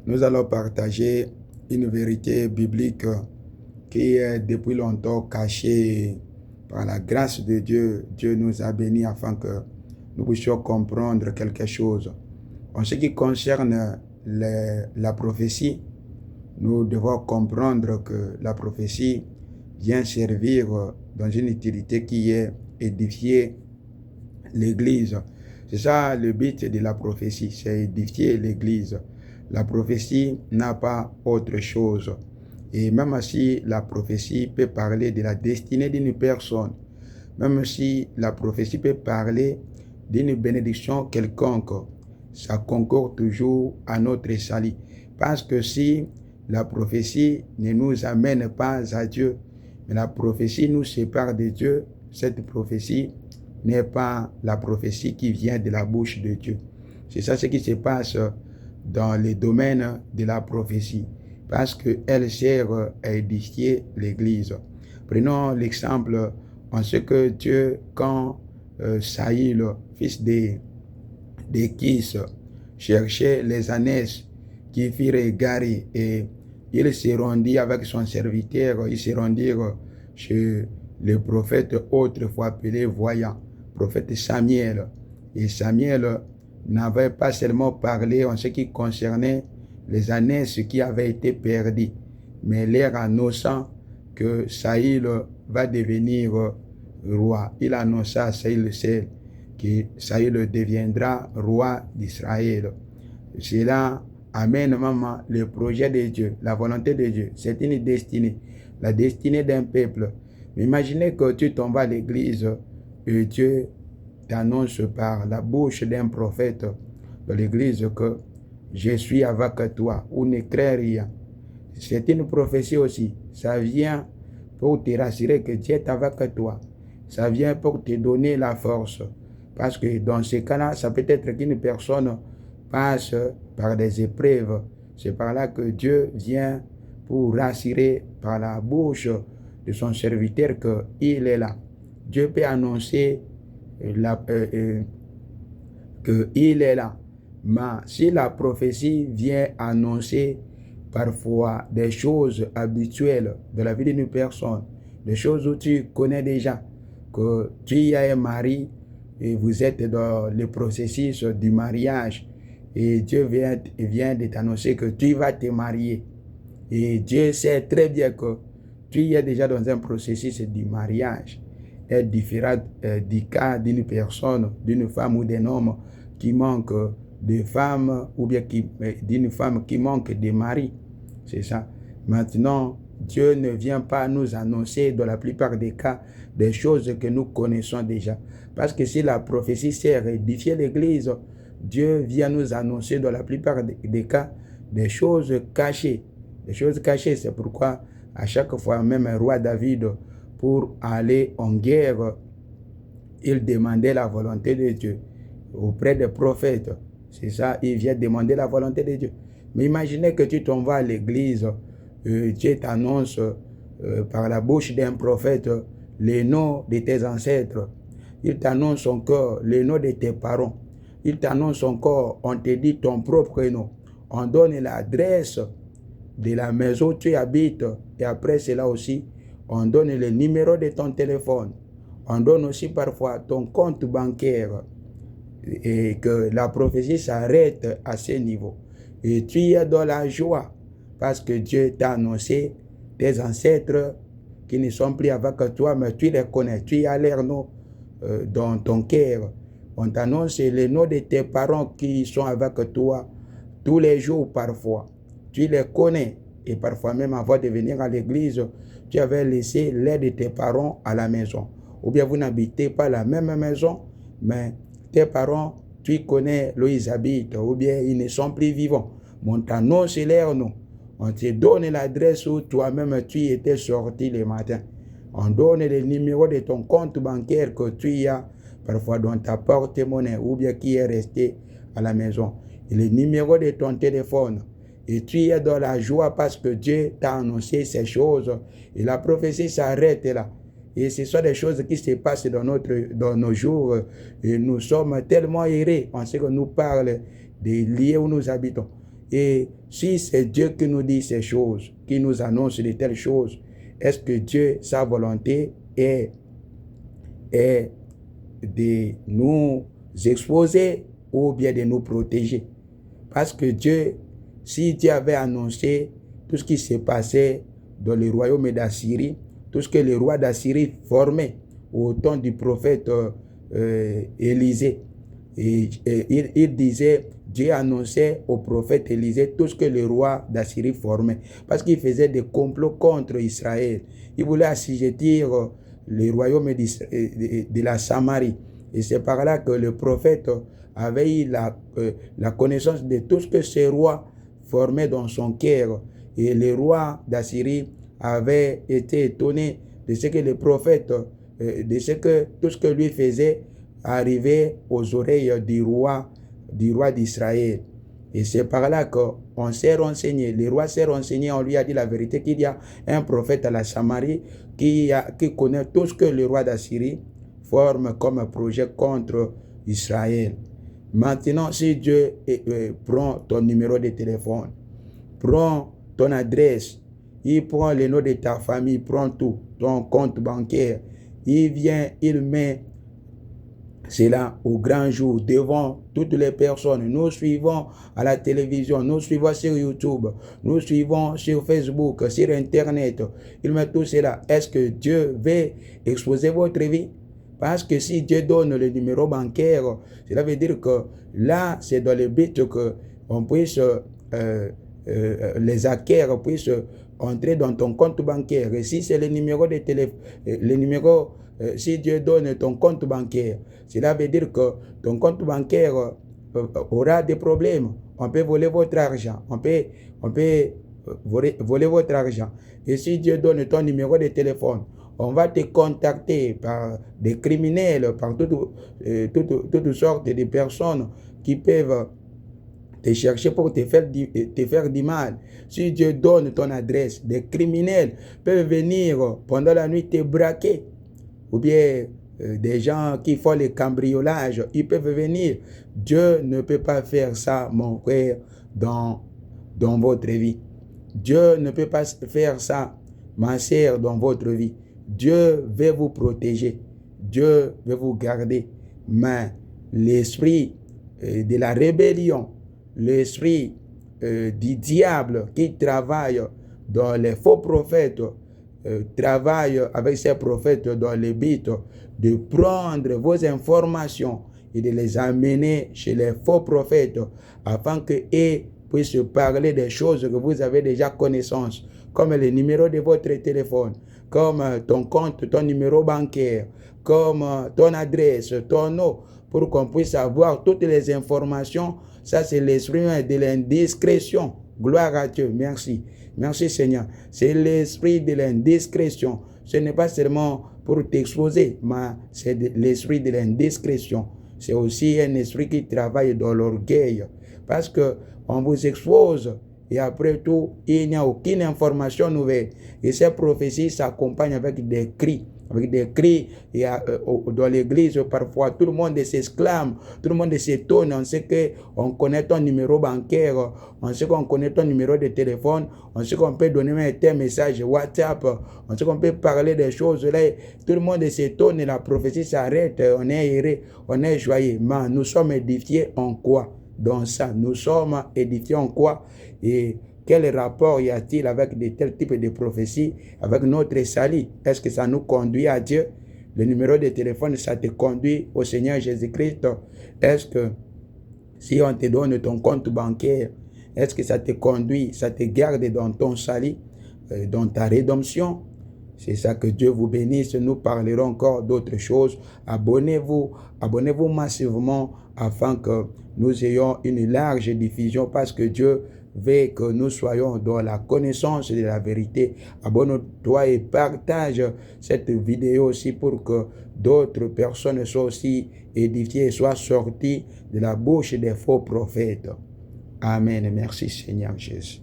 nous allons partager une vérité biblique qui est depuis longtemps cachée par la grâce de Dieu. Dieu nous a bénis afin que nous puissions comprendre quelque chose. En ce qui concerne la prophétie, nous devons comprendre que la prophétie vient servir dans une utilité qui est édifier l'Église. C'est ça le but de la prophétie, c'est édifier l'Église. La prophétie n'a pas autre chose. Et même si la prophétie peut parler de la destinée d'une personne, même si la prophétie peut parler d'une bénédiction quelconque, ça concourt toujours à notre salut. Parce que si la prophétie ne nous amène pas à Dieu, mais la prophétie nous sépare de Dieu, cette prophétie n'est pas la prophétie qui vient de la bouche de Dieu. C'est ça ce qui se passe dans le domaine de la prophétie, parce qu'elle sert à édifier l'Église. Prenons l'exemple en ce que Dieu, quand Saïl, fils de Kis, cherchait les ânesse qui firent égarés, et il se rendit avec son serviteur, il se rendit chez le prophète autrefois appelé voyant, prophète Samuel. Et Samuel n'avait pas seulement parlé en ce qui concernait les ânesses qui avaient été perdues, mais leur annonçant que Saïl va devenir roi. Il annonça à Saïl seul que Saïl deviendra roi d'Israël. Cela amène maman le projet de Dieu, la volonté de Dieu. C'est une destinée, la destinée d'un peuple. Mais imaginez que tu tombes à l'église et Dieu t'annonce par la bouche d'un prophète de l'église que je suis avec toi, ou ne crains rien. C'est une prophétie aussi. Ça vient pour te rassurer que Dieu est avec toi. Ça vient pour te donner la force. Parce que dans ce cas-là, ça peut être qu'une personne passe par des épreuves. C'est par là que Dieu vient pour rassurer par la bouche de son serviteur qu'il est là. Dieu peut annoncer qu'il est là. Mais si la prophétie vient annoncer parfois des choses habituelles de la vie d'une personne, des choses où tu connais déjà, que tu as un mari et vous êtes dans le processus du mariage, et Dieu vient de t'annoncer que tu vas te marier. Et Dieu sait très bien que tu es déjà dans un processus du mariage. Est différent du cas d'une personne, d'une femme ou d'un homme qui manque de femme, ou bien d'une femme qui manque de mari. C'est ça. Maintenant, Dieu ne vient pas nous annoncer dans la plupart des cas des choses que nous connaissons déjà. Parce que si la prophétie sert à édifier l'Église, Dieu vient nous annoncer dans la plupart des cas des choses cachées. Des choses cachées, c'est pourquoi à chaque fois, même un roi David, pour aller en guerre, il demandait la volonté de Dieu auprès des prophètes. C'est ça, il vient demander la volonté de Dieu. Mais imaginez que tu t'en vas à l'église, Dieu t'annonce par la bouche d'un prophète les noms de tes ancêtres. Il t'annonce encore les noms de tes parents. Il t'annonce encore, on te dit ton propre nom. On donne l'adresse de la maison où tu habites. Et après cela aussi, on donne le numéro de ton téléphone. On donne aussi parfois ton compte bancaire. Et que la prophétie s'arrête à ce niveau. Et tu es dans la joie parce que Dieu t'a annoncé tes ancêtres qui ne sont plus avec toi, mais tu les connais. Tu as leur nom dans ton cœur. On t'annonce les noms de tes parents qui sont avec toi tous les jours parfois. Tu les connais. Et parfois même avant de venir à l'église, tu avais laissé l'aide de tes parents à la maison. Ou bien vous n'habitez pas la même maison, mais tes parents, tu connais là où ils habitent, ou bien ils ne sont plus vivants. On t'annonce leur nom. On te donne l'adresse où toi-même tu étais sorti le matin. On donne le numéro de ton compte bancaire que tu as parfois dans ta porte-monnaie, ou bien qui est resté à la maison. Et le numéro de ton téléphone. Et tu es dans la joie parce que Dieu t'a annoncé ces choses. Et la prophétie s'arrête là. Et ce sont des choses qui se passent dans nos jours. Et nous sommes tellement heureux en ce que nous parle des lieux où nous habitons. Et si c'est Dieu qui nous dit ces choses, qui nous annonce de telles choses, est-ce que Dieu, sa volonté est de nous exposer ou bien de nous protéger? Parce que Dieu, si Dieu avait annoncé tout ce qui s'est passé dans le royaume d'Assyrie, tout ce que le roi d'Assyrie formait au temps du prophète Élisée, et il disait, Dieu annonçait au prophète Élisée tout ce que le roi d'Assyrie formait, parce qu'il faisait des complots contre Israël. Il voulait assujettir le royaume de la Samarie. Et c'est par là que le prophète avait eu la connaissance de tout ce que ce roi formait dans son cœur. Et le roi d'Assyrie avait été étonné de ce que le prophète, tout ce que lui faisait arrivait aux oreilles du roi d'Israël. Et c'est par là qu'on s'est renseigné. Le roi s'est renseigné, on lui a dit la vérité, qu'il y a un prophète à la Samarie qui connaît tout ce que le roi d'Assyrie forme comme projet contre Israël. Maintenant, si Dieu prend ton numéro de téléphone, prend ton adresse, il prend le nom de ta famille, il prend tout, ton compte bancaire, il vient, il met cela au grand jour devant toutes les personnes. Nous suivons à la télévision, nous suivons sur YouTube, nous suivons sur Facebook, sur Internet. Il met tout cela. Est-ce que Dieu veut exposer votre vie? Parce que si Dieu donne le numéro bancaire, cela veut dire que là, c'est dans le but qu'on puisse, les hackers puissent entrer dans ton compte bancaire. Et si c'est le numéro de téléphone, si Dieu donne ton compte bancaire, cela veut dire que ton compte bancaire aura des problèmes. On peut voler votre argent. On peut voler votre argent. Et si Dieu donne ton numéro de téléphone, on va te contacter par des criminels, par toutes sortes de personnes qui peuvent te chercher pour te faire du mal. Si Dieu donne ton adresse, des criminels peuvent venir pendant la nuit te braquer. Ou bien des gens qui font les cambriolages, ils peuvent venir. Dieu ne peut pas faire ça, mon frère, dans votre vie. Dieu ne peut pas faire ça, ma sœur, dans votre vie. Dieu veut vous protéger. Dieu veut vous garder. Mais l'esprit de la rébellion, l'esprit du diable qui travaille dans les faux prophètes, travaille avec ces prophètes dans le but de prendre vos informations et de les amener chez les faux prophètes afin qu'ils puissent parler des choses que vous avez déjà connaissance, comme le numéro de votre téléphone, comme ton compte, ton numéro bancaire, comme ton adresse, ton nom, pour qu'on puisse avoir toutes les informations. Ça, c'est l'esprit de l'indiscrétion. Gloire à Dieu. Merci. Merci Seigneur. C'est l'esprit de l'indiscrétion. Ce n'est pas seulement pour t'exposer, mais c'est l'esprit de l'indiscrétion. C'est aussi un esprit qui travaille dans l'orgueil. Parce qu'on vous expose et après tout, il n'y a aucune information nouvelle. Et ces prophéties s'accompagnent avec des cris. Avec des cris, et dans l'église, parfois, tout le monde s'exclame, tout le monde s'étonne. On sait qu'on connaît ton numéro bancaire, on sait qu'on connaît ton numéro de téléphone, on sait qu'on peut donner un message WhatsApp, on sait qu'on peut parler des choses là. Tout le monde s'étonne et la prophétie s'arrête, on est heureux, on est joyeux. Mais nous sommes édifiés en quoi? Dans ça, nous sommes édifiés en quoi? Et quel rapport y a-t-il avec de tels types de prophéties, avec notre salut? Est-ce que ça nous conduit à Dieu? Le numéro de téléphone, ça te conduit au Seigneur Jésus-Christ? Est-ce que si on te donne ton compte bancaire, est-ce que ça te conduit, ça te garde dans ton salut, dans ta rédemption? C'est ça, que Dieu vous bénisse. Nous parlerons encore d'autres choses. Abonnez-vous massivement afin que nous ayons une large diffusion, parce que Dieu veut que nous soyons dans la connaissance de la vérité. Abonne-toi et partage cette vidéo aussi pour que d'autres personnes soient aussi édifiées, soient sorties de la bouche des faux prophètes. Amen. Merci Seigneur Jésus.